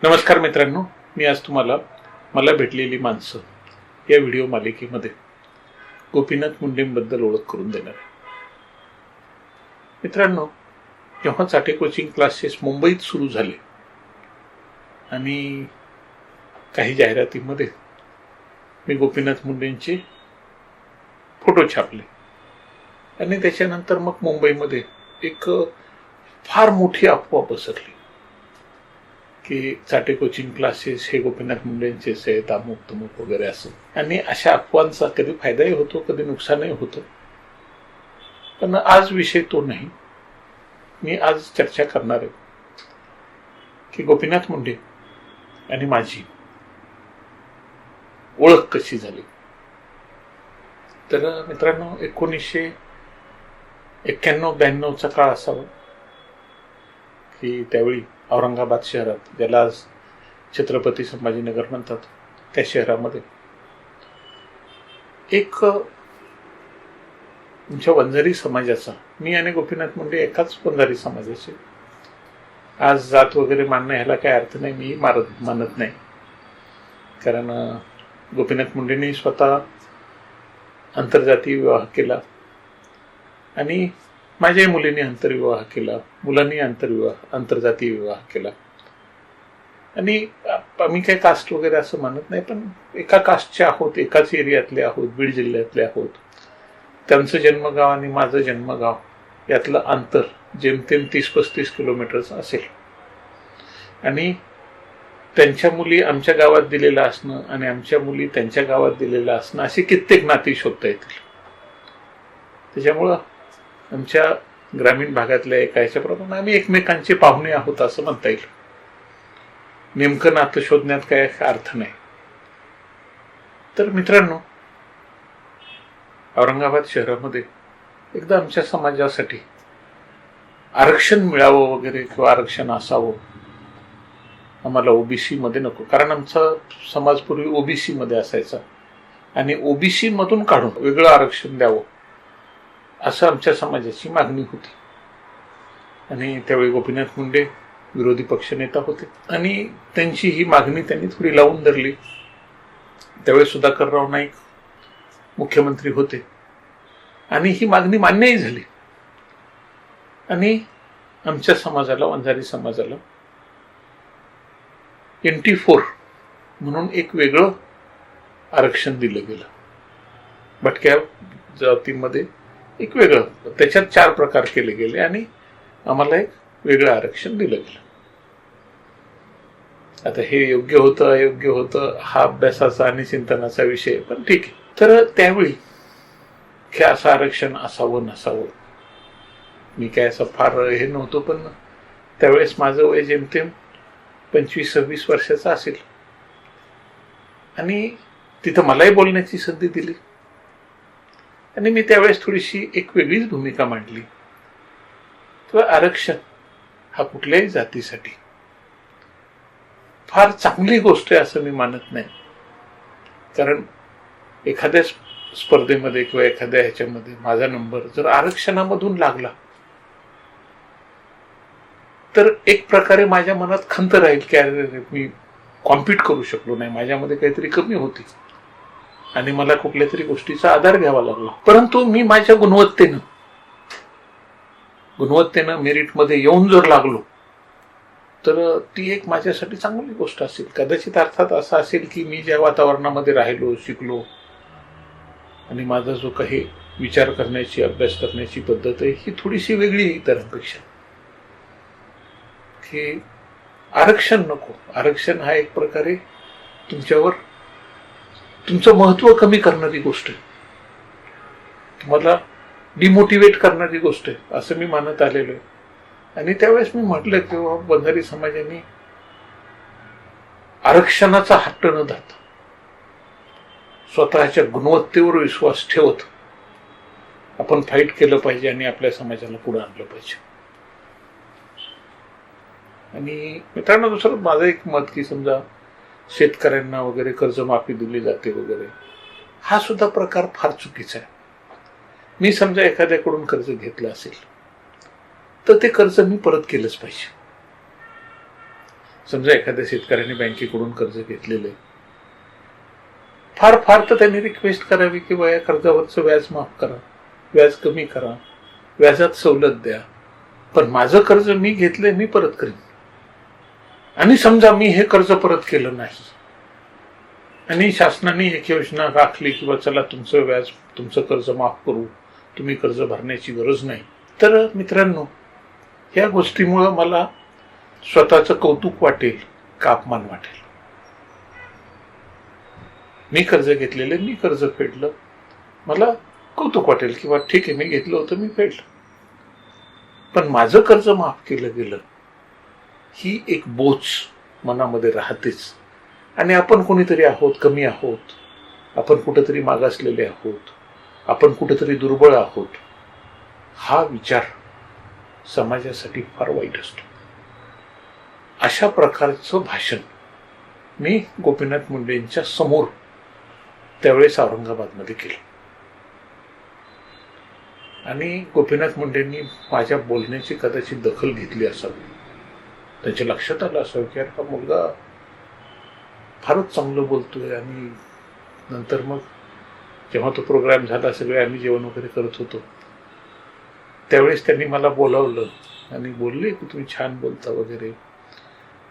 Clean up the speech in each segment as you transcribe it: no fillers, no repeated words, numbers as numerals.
नमस्कार मित्रांनो, मी आज तुम्हाला मला भेटलेली माणसं या व्हिडिओ मालिकेमध्ये गोपीनाथ मुंडेंबद्दल ओळख करून देणार आहे. मित्रांनो, जेव्हा चाटे कोचिंग क्लासेस मुंबईत सुरू झाले आणि काही जाहिरातीमध्ये मी गोपीनाथ मुंडेंचे फोटो छापले आणि त्याच्यानंतर मग मुंबईमध्ये एक फार मोठी अफवा पसरली की चाटे कोचिंग क्लासेस हे गोपीनाथ मुंडेंचेच आहेत, अमुक तमुक वगैरे असं. आणि अशा अफवांचा कधी फायदाही होतो, कधी नुकसानही होतं. पण आज विषय तो नाही. मी आज चर्चा करणार आहे की गोपीनाथ मुंडे आणि माझी ओळख कशी झाली. तर मित्रांनो, 1991-92चा काळ असावा की त्यावेळी औरंगाबाद शहरात, ज्याला आज छत्रपती संभाजीनगर म्हणतात, त्या शहरामध्ये एक आमच्या वंजारी समाजाचा, मी आणि गोपीनाथ मुंडे एकाच वंजारी समाजाचे. आज जात वगैरे मानणं ह्याला काही अर्थ नाही, मी मानत नाही. कारण गोपीनाथ मुंडेंनी स्वतः आंतरजातीय विवाह केला आणि माझ्याही मुलींनी आंतरविवाह केला, मुलांनी आंतरजातीय विवाह केला. आणि आम्ही काही कास्ट वगैरे असं मानत नाही, पण एका कास्टचे आहोत, एकाच एरियातले आहोत, बीड जिल्ह्यातले आहोत. त्यांचं जन्मगाव आणि माझं जन्मगाव यातलं अंतर जेमतेम 30-35 किलोमीटरचं असेल. आणि त्यांच्या मुली आमच्या गावात दिलेलं असणं आणि आमच्या मुली त्यांच्या गावात दिलेलं असणं, अशी कित्येक नाती शोधता येतील. त्याच्यामुळं आमच्या ग्रामीण भागातल्या एका ह्याच्याप्रमाणे आम्ही एकमेकांचे पाहुणे आहोत असं म्हणता येईल. नेमकं नातं शोधण्यात काय अर्थ नाही. तर मित्रांनो, औरंगाबाद शहरामध्ये एकदा आमच्या समाजासाठी आरक्षण मिळावं वगैरे किंवा आरक्षण असावं, आम्हाला ओबीसी मध्ये नको, कारण आमचा समाज पूर्वी ओबीसी मध्ये असायचा आणि ओबीसी मधून काढून वेगळं आरक्षण द्यावं असं आमच्या समाजाची मागणी होती. आणि त्यावेळी गोपीनाथ मुंडे विरोधी पक्षनेता होते आणि त्यांची ही मागणी त्यांनी थोडी लावून धरली. त्यावेळी सुधाकरराव नाईक मुख्यमंत्री होते आणि ही मागणी मान्यही झाली. आणि आमच्या समाजाला, वंजारी समाजाला, NT4 म्हणून एक वेगळं आरक्षण दिलं गेलं. भटक्या जातीमध्ये एक वेगळं, त्याच्यात 4 प्रकार केले गेले आणि आम्हाला एक वेगळं आरक्षण दिलं गेलं. आता हे योग्य होतं अयोग्य होतं हा अभ्यासाचा आणि चिंतनाचा विषय, पण ठीक आहे. तर त्यावेळी हे असं आरक्षण असावं नसावं, मी काय असं फार हे नव्हतो, पण त्यावेळेस माझं वय जेमतेम 25-26 वर्षाचं असेल. आणि तिथं मलाही बोलण्याची संधी दिली आणि मी त्यावेळेस थोडीशी एक वेगळीच भूमिका मांडली. किंवा आरक्षण हा कुठल्याही जातीसाठी फार चांगली गोष्ट आहे असं मी मानत नाही. कारण एखाद्या स्पर्धेमध्ये किंवा एखाद्या ह्याच्यामध्ये माझा नंबर जर आरक्षणामधून लागला तर एक प्रकारे माझ्या मनात खंत राहील की अरे मी कॉम्पीट करू शकलो नाही, माझ्यामध्ये काहीतरी कमी होती आणि मला कुठल्या तरी गोष्टीचा आधार घ्यावा लागला. परंतु मी माझ्या गुणवत्तेनं मेरिटमध्ये येऊन जर लागलो तर ती एक माझ्यासाठी चांगली गोष्ट असेल. कदाचित अर्थात असं असेल की मी ज्या वातावरणामध्ये राहिलो, शिकलो आणि माझा जो काही विचार करण्याची, अभ्यास करण्याची पद्धत आहे ही थोडीशी वेगळी इतरांपेक्षा. की आरक्षण नको, आरक्षण हा एक प्रकारे तुमच्यावर तुमचं महत्व कमी करणारी गोष्ट आहे, तुम्हाला डिमोटिवेट करणारी गोष्ट आहे असं मी मानत आलेलो आहे. आणि त्यावेळेस मी म्हटलं की वंजारी समाजाने आरक्षणाचा हट्ट न धरता स्वतःच्या गुणवत्तेवर विश्वास ठेवत आपण फाईट केलं पाहिजे आणि आपल्या समाजाला पुढे आणलं पाहिजे. आणि मित्रांनो, दुसरं माझं एक मत की समजा शेतकऱ्यांना वगैरे कर्जमाफी दिली जाते वगैरे, हा सुद्धा प्रकार फार चुकीचा आहे. मी समजा एखाद्याकडून कर्ज घेतलं असेल तर ते कर्ज मी परत केलंच पाहिजे. समजा एखाद्या शेतकऱ्याने बँकेकडून कर्ज घेतलेलं आहे, फार फार तर त्यांनी रिक्वेस्ट करावी की या कर्जावरचं व्याज माफ करा, व्याज कमी करा, व्याजात सवलत द्या, पण माझं कर्ज मी घेतलंय मी परत करीन. आणि समजा मी हे कर्ज परत केलं नाही आणि शासनाने एक योजना राखली किंवा चला तुमचं व्याज तुमचं कर्ज माफ करू, तुम्ही कर्ज भरण्याची गरज नाही, तर मित्रांनो या गोष्टीमुळं मला स्वतःचं कौतुक वाटेल का अपमान वाटेल? मी कर्ज घेतलेलं, मी कर्ज फेडलं, मला कौतुक वाटेल किंवा ठीक आहे मी घेतलं होतं मी फेडलं, पण माझं कर्ज माफ केलं गेलं ही एक बोच मनामध्ये राहतेच. आणि आपण कोणीतरी आहोत, कमी आहोत, आपण कुठेतरी मागासलेले आहोत, आपण कुठेतरी दुर्बळ आहोत, हा विचार समाजासाठी फार वाईट असतो. अशा प्रकारचं भाषण मी गोपीनाथ मुंडेंच्या समोर त्यावेळेस औरंगाबादमध्ये केलं. आणि गोपीनाथ मुंडेंनी माझ्या बोलण्याची कदाचित दखल घेतली असावी. त्यांच्या लक्षात आलं असावं की हा मुलगा फारच चांगलं बोलतोय. आणि नंतर मग जेव्हा तो प्रोग्राम झाला, सगळे आम्ही जेवण वगैरे करत होतो, त्यावेळेस त्यांनी मला बोलावलं आणि बोलले की तुम्ही छान बोलता वगैरे,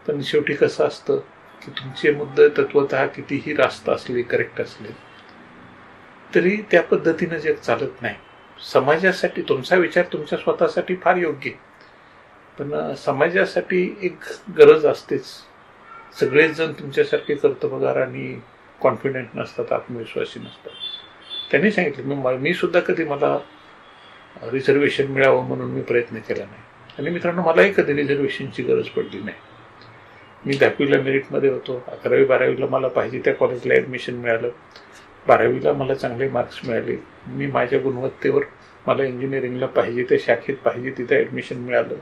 पण शेवटी कसं असतं की तुमचे मुद्दे तत्वतः कितीही रास्त असले, करेक्ट असले, तरी त्या पद्धतीनं जग चालत नाही. समाजासाठी तुमचा विचार तुमच्या स्वतःसाठी फार योग्य आहे, पण समाजासाठी एक गरज असतेच. सगळेच जण तुमच्यासारखे कर्तबगार आणि कॉन्फिडंट नसतात, आत्मविश्वासी नसतात. त्यांनी सांगितलं मी सुद्धा कधी मला रिझर्वेशन मिळावं म्हणून मी प्रयत्न केला नाही. आणि मित्रांनो मलाही कधी रिझर्वेशनची गरज पडली नाही. मी 10वीला मेरिटमध्ये होतो, 11वी 12वीला मला पाहिजे त्या कॉलेजला ॲडमिशन मिळालं, 12वीला मला चांगले मार्क्स मिळाले. मी माझ्या गुणवत्तेवर मला इंजिनिअरिंगला पाहिजे त्या शाखेत पाहिजे तिथे ॲडमिशन मिळालं.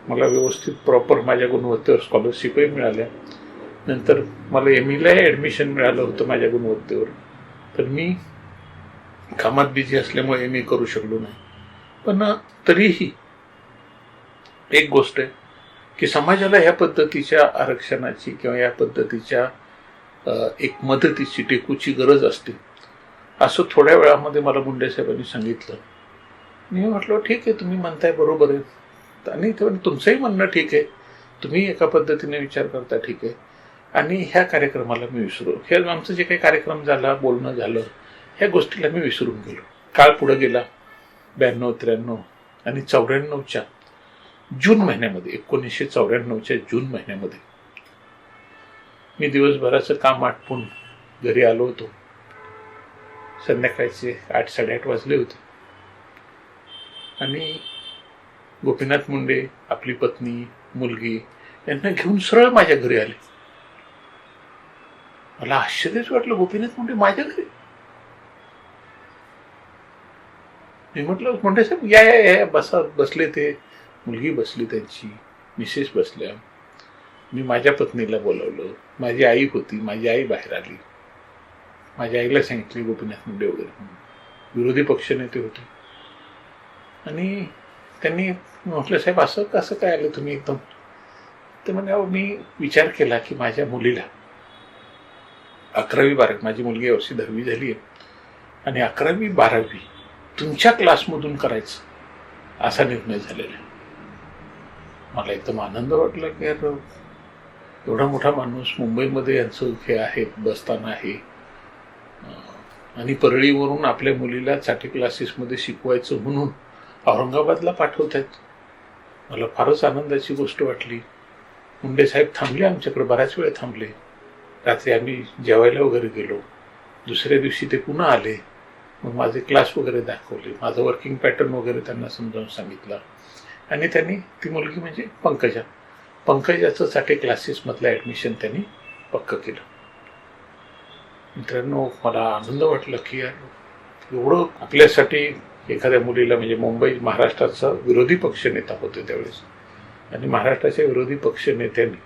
मला व्यवस्थित प्रॉपर माझ्या गुणवत्तेवर स्कॉलरशिपही मिळाल्या. नंतर मला ME ॲडमिशन मिळालं होतं माझ्या गुणवत्तेवर. तर मी कामात बिझी असल्यामुळे ME करू शकलो नाही. पण तरीही एक गोष्ट आहे की समाजाला ह्या पद्धतीच्या आरक्षणाची किंवा या पद्धतीच्या एक मदतीची टेकूची गरज असते असं थोड्या वेळामध्ये मला मुंडे साहेबांनी सांगितलं. मी म्हटलं ठीक आहे, तुम्ही म्हणताय बरोबर आहे, आणि तुमचंही म्हणणं ठीक आहे, तुम्ही एका पद्धतीने विचार करता ठीक आहे, आणि ह्या कार्यक्रमाला मी विसरू, हे आमचं जे काही कार्यक्रम झाला, बोलणं झालं, ह्या गोष्टीला मी विसरून गेलो. काळ पुढे गेला. 92, 93 आणि 94च्या जून महिन्यामध्ये, 1994च्या जून महिन्यामध्ये मी दिवसभराचं काम आटपून घरी आलो होतो. संध्याकाळचे 8, 8:30 वाजले होते. आणि गोपीनाथ मुंडे आपली पत्नी, मुलगी यांना घेऊन सरळ माझ्या घरी आले. मला आश्चर्यच वाटलं, गोपीनाथ मुंडे माझ्या घरी. मी म्हटलं मुंडे साहेब या या या बसले. ते मुलगी बसली, त्यांची मिसेस बसल्या. मी माझ्या पत्नीला बोलावलं. माझी आई होती, माझी आई बाहेर आली. माझ्या आईला सांगितले गोपीनाथ मुंडे वगैरे म्हणून. विरोधी पक्षनेते होते. आणि त्यांनी म्हटलं साहेब असं कसं काय आलं तुम्ही एकदम? ते म्हणजे मी विचार केला की माझ्या मुलीला 11वी 12वी, माझी मुलगी यावर्षी 10वी झाली आहे, आणि 11वी 12वी तुमच्या क्लासमधून करायचं असा निर्णय झालेला आहे. मला एकदम आनंद वाटला की यार एवढा मोठा माणूस मुंबईमध्ये यांचं हे आहे, बसताना आहे, आणि परळीवरून आपल्या मुलीला चाटे क्लासेसमध्ये शिकवायचं म्हणून औरंगाबादला पाठवत आहेत. मला फारच आनंदाची गोष्ट वाटली. मुंडे साहेब थांबले आमच्याकडे, बऱ्याच वेळ थांबले. रात्री आम्ही जेवायला वगैरे गेलो. दुसऱ्या दिवशी ते पुन्हा आले. मग माझे क्लास वगैरे दाखवले, माझं वर्किंग पॅटर्न वगैरे त्यांना समजावून सांगितलं. आणि त्यांनी ती मुलगी म्हणजे पंकजाचं चाटे क्लासेसमधलं ॲडमिशन त्यांनी पक्क केलं. मित्रांनो मला आनंद वाटला की यार एवढं आपल्यासाठी एखाद्या मुलीला, म्हणजे मुंबई महाराष्ट्राचा विरोधी पक्षनेता होते त्यावेळेस, आणि महाराष्ट्राच्या विरोधी पक्षनेत्यांनी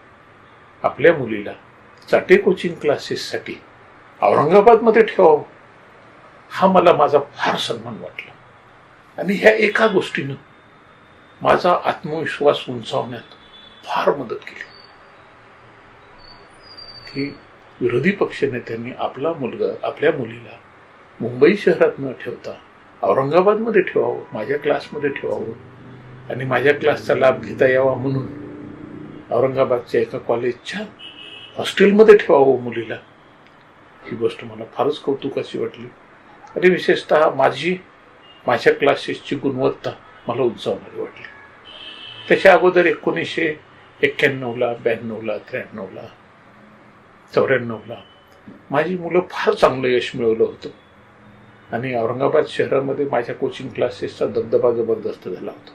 आपल्या मुलीला चाटे कोचिंग क्लासेससाठी औरंगाबादमध्ये ठेवावं, हा मला माझा फार सन्मान वाटला. आणि ह्या एका गोष्टीनं माझा आत्मविश्वास उंचावण्यात फार मदत केली. की विरोधी पक्षनेत्यांनी आपला मुलगा आपल्या मुलीला मुंबई शहरात न ठेवता औरंगाबादमध्ये ठेवावं, माझ्या क्लासमध्ये ठेवावं आणि माझ्या क्लासचा लाभ घेता यावा म्हणून औरंगाबादच्या एका कॉलेजच्या हॉस्टेलमध्ये ठेवावं मुलीला. ही गोष्ट मला फारच कौतुकाची वाटली आणि विशेषतः माझ्या क्लासेसची गुणवत्ता मला उंचावणारी वाटली. त्याच्या अगोदर 1991ला 92ला 93ला 94ला माझी मुलं फार चांगलं यश मिळवलं होतं आणि औरंगाबाद शहरामध्ये माझ्या कोचिंग क्लासेसचा दबदबा जबरदस्त झाला होता.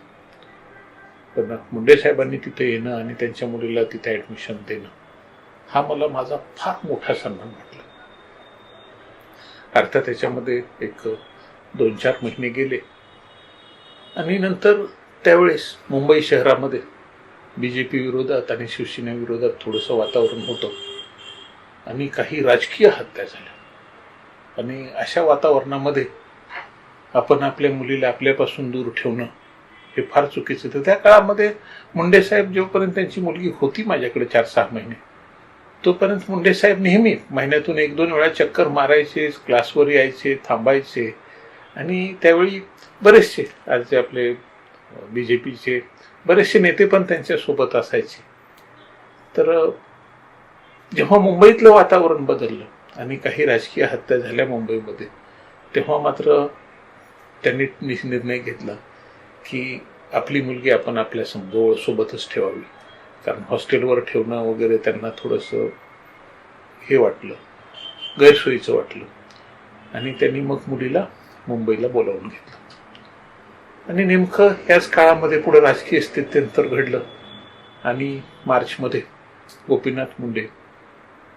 पण मुंडे साहेबांनी तिथे येणं आणि त्यांच्या मुलीला तिथे ॲडमिशन देणं हा मला माझा फार मोठा सन्मान वाटला. अर्थात त्याच्यामध्ये एक 2-4 महिने गेले आणि नंतर त्यावेळेस मुंबई शहरामध्ये BJP विरोधात आणि शिवसेने विरोधात थोडंसं वातावरण होतं आणि काही राजकीय हत्या झाल्या आणि अशा वातावरणामध्ये आपण आपल्या मुलीला आपल्यापासून दूर ठेवणं हे फार चुकीचं होतं. त्या काळामध्ये मुंडे साहेब जोपर्यंत त्यांची मुलगी होती माझ्याकडे 4-6 महिने तोपर्यंत मुंडे साहेब नेहमी महिन्यातून 1-2 वेळा चक्कर मारायचे, क्लासवर यायचे, थांबायचे आणि त्यावेळी बरेचसे आज जे आपले BJPचे बरेचसे नेते पण त्यांच्यासोबत असायचे. तर जेव्हा मुंबईतलं वातावरण बदललं आणि काही राजकीय हत्या झाल्या मुंबईमध्ये तेव्हा मात्र त्यांनी निर्णय घेतला की आपली मुलगी आपण आपल्या सोबतच ठेवावी, कारण हॉस्टेलवर ठेवणं वगैरे त्यांना थोडंसं हे वाटलं, गैरसोयीचं वाटलं आणि त्यांनी मग मुलीला मुंबईला बोलावून घेतलं. आणि नेमकं याच काळामध्ये पुढे राजकीय स्थित्यंतर घडलं आणि मार्चमध्ये गोपीनाथ मुंडे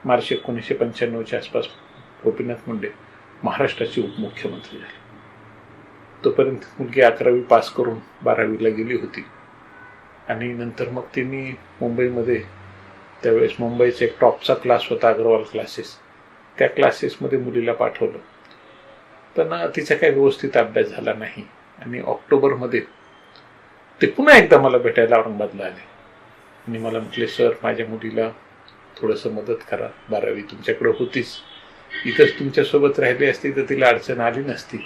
मार्च 1995च्या आसपास गोपीनाथ मुंडे महाराष्ट्राचे उपमुख्यमंत्री झाले. तोपर्यंत मुलगी 11वी पास करून 12वीला गेली होती आणि नंतर मग तिने मुंबईमध्ये त्यावेळेस मुंबईचा एक टॉपचा क्लास होता अग्रवाल क्लासेस, त्या क्लासेसमध्ये मुलीला पाठवलं. पण तिचा काही व्यवस्थित अभ्यास झाला नाही आणि ऑक्टोबरमध्ये ते पुन्हा एकदा मला भेटायला औरंगाबादला आले आणि मला म्हटले, सर माझ्या मुलीला थोडंसं मदत करा, 12वी तुमच्याकडे होतीच, इथंच तुमच्यासोबत राहिली असती तर तिला अडचण आली नसती,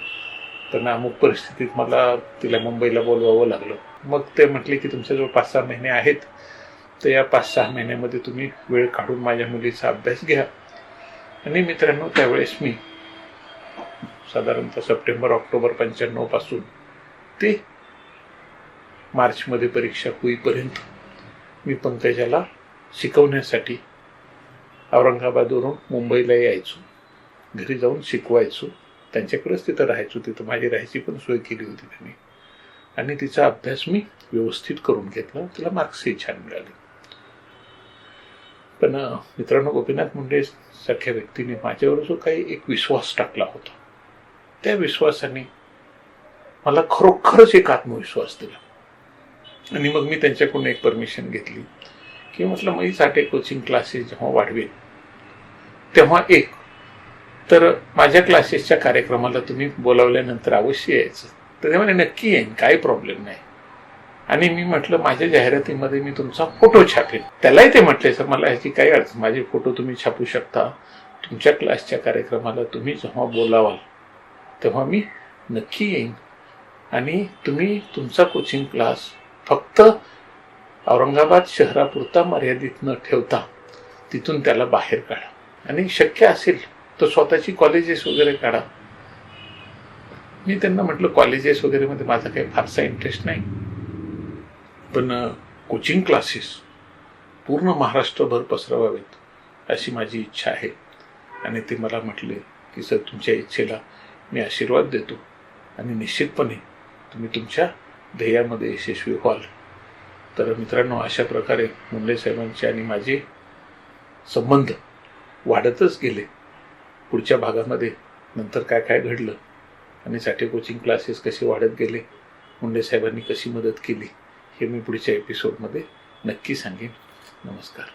पण अमुक परिस्थितीत मला तिला मुंबईला बोलवावं लागलं. मग ते म्हटले की तुमच्याजवळ 5-6 महिने आहेत, तर या 5-6 महिन्यामध्ये तुम्ही वेळ काढून माझ्या मुलीचा अभ्यास घ्या. आणि मित्रांनो त्यावेळेस मी साधारणतः सप्टेंबर-ऑक्टोबर 95 पासून ते मार्चमध्ये परीक्षा होईपर्यंत मी पंकजाला शिकवण्यासाठी औरंगाबादवरून मुंबईला यायचो, घरी जाऊन शिकवायचो, त्यांच्याकडेच तिथं राहायचो. तिथं माझी राहायची पण सोय केली होती त्यांनी आणि तिचा अभ्यास मी व्यवस्थित करून घेतला, तिला मार्क्सही छान मिळाले. पण मित्रांनो गोपीनाथ मुंडे सारख्या व्यक्तीने माझ्यावर जो काही एक विश्वास टाकला होता त्या विश्वासाने मला खरोखरच एक आत्मविश्वास दिला आणि मग मी त्यांच्याकडून एक परमिशन घेतली की म्हटलं मी साठे कोचिंग क्लासेस जेव्हा वाढवेल तेव्हा तर माझ्या क्लासेसच्या कार्यक्रमाला तुम्ही बोलावल्यानंतर अवश्य यायचं. तर ते म्हणे नक्की येईन, काही प्रॉब्लेम नाही. आणि मी म्हटलं माझ्या जाहिरातीमध्ये मी तुमचा फोटो छापेन. त्यालाही ते म्हटले, सर मला ह्याची काही अडचण, माझे फोटो तुम्ही छापू शकता, तुमच्या क्लासच्या कार्यक्रमाला तुम्ही जेव्हा बोलावाल तेव्हा मी नक्की येईन आणि तुम्ही तुमचा कोचिंग क्लास फक्त औरंगाबाद शहरापुरता मर्यादित न ठेवता तिथून त्याला बाहेर काढा आणि शक्य असेल तर स्वतःची कॉलेजेस वगैरे काढा. मी त्यांना म्हटलं कॉलेजेस वगैरे मध्ये माझा काही फारसा इंटरेस्ट नाही, पण कोचिंग क्लासेस पूर्ण महाराष्ट्रभर पसरवावेत अशी माझी इच्छा आहे. आणि ते मला म्हटले की सर तुमच्या इच्छेला मी आशीर्वाद देतो आणि निश्चितपणे तुम्ही तुमच्या ध्येयामध्ये यशस्वी व्हाल. तर मित्रांनो अशा प्रकारे मुंडे साहेबांचे आणि माझे संबंध वाढतच गेले. पुढच्या भागामध्ये नंतर काय काय घडलं आणि साठे कोचिंग क्लासेस कसे वाढत गेले, मुंडे साहेबांनी कशी मदत केली हे मी पुढच्या एपिसोडमध्ये नक्की सांगेन. नमस्कार.